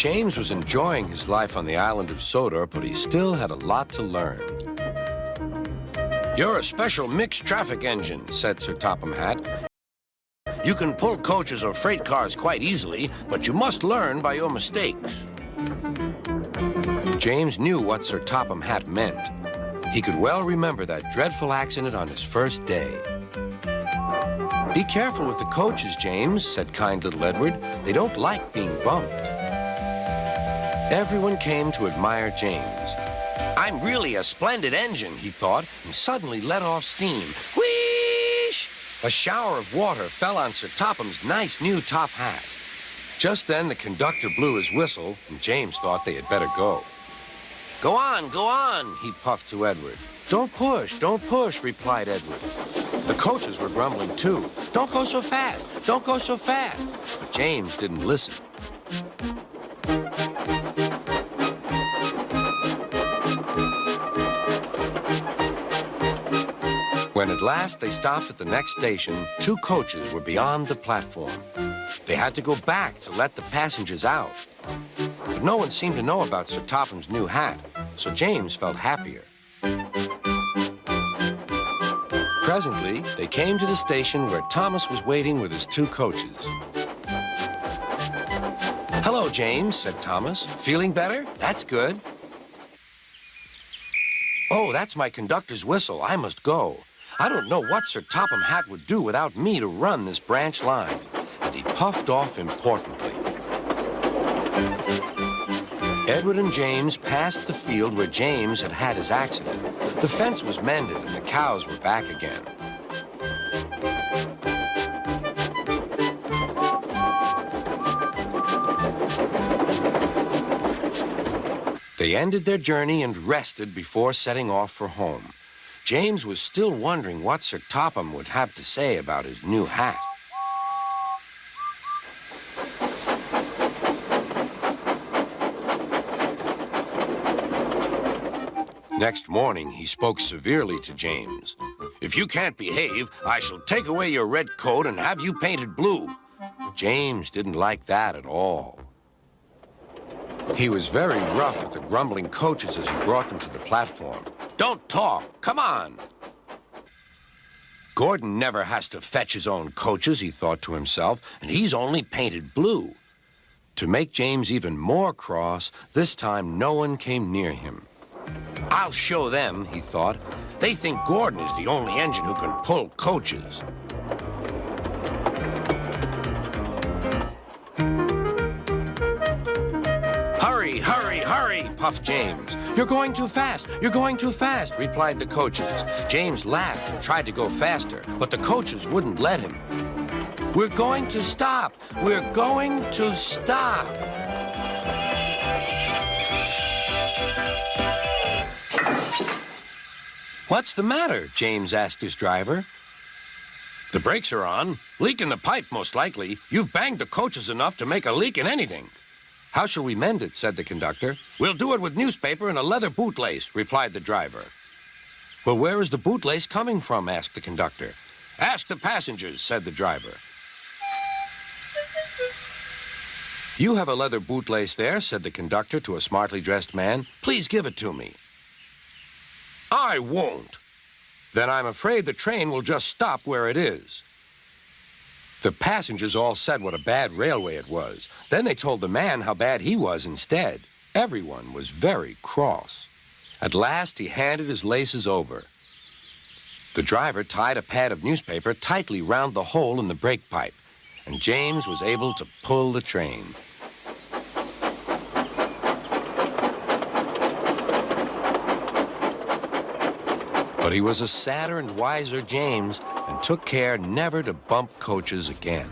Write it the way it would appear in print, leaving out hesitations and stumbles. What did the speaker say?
James was enjoying his life on the island of Sodor, but he still had a lot to learn. "You're a special mixed traffic engine," said Sir Topham Hatt. "You can pull coaches or freight cars quite easily, but you must learn by your mistakes." James knew what Sir Topham Hatt meant. He could well remember that dreadful accident on his first day. "Be careful with the coaches, James," said kind little Edward. "They don't like being bumped." Everyone came to admire James. "I'm really a splendid engine," he thought, and suddenly let off steam. Whoosh! A shower of water fell on Sir Topham's nice new top hat. Just then, the conductor blew his whistle, and James thought they had better go. Go on," he puffed to Edward. Don't push," replied Edward. The coaches were grumbling too. Don't go so fast. But James didn't listen. When at last they stopped at the next station, 2 coaches were beyond the platform. They had to go back to let the passengers out. But no one seemed to know about Sir Topham's new hat, so James felt happier. Presently, they came to the station where Thomas was waiting with his 2 coaches. "Hello, James," said Thomas. "Feeling better? That's good." "Oh, that's my conductor's whistle. I must go. I don't know what Sir Topham Hatt would do without me to run this branch line." And he puffed off importantly. Edward and James passed the field where James had had his accident. The fence was mended and the cows were back again. They ended their journey and rested before setting off for home. James was still wondering what Sir Topham would have to say about his new hat. Next morning, he spoke severely to James. "If you can't behave, I shall take away your red coat and have you painted blue." James didn't like that at all. He was very rough with the grumbling coaches as he brought them to the platform. "Don't talk, come on." "Gordon never has to fetch his own coaches," he thought to himself, "and he's only painted blue." To make James even more cross, this time no one came near him. "I'll show them," he thought. "They think Gordon is the only engine who can pull coaches." Hurry, puffed James. You're going too fast, replied the coaches. James laughed and tried to go faster, but the coaches wouldn't let him. We're going to stop. What's the matter? James asked his driver. The brakes are on. Leak in the pipe, most likely. You've banged the coaches enough to make a leak in anything. How shall we mend it? Said the conductor. We'll do it with newspaper and a leather bootlace, replied the driver. Well, where is the bootlace coming from? Asked the conductor. Ask the passengers, said the driver. You have a leather bootlace there, said the conductor to a smartly dressed man. Please give it to me. I won't. Then I'm afraid the train will just stop where it is. The passengers all said what a bad railway it was. Then they told the man how bad he was instead. Everyone was very cross. At last, he handed his laces over. The driver tied a pad of newspaper tightly round the hole in the brake pipe, and James was able to pull the train. But he was a sadder and wiser James and took care never to bump coaches again.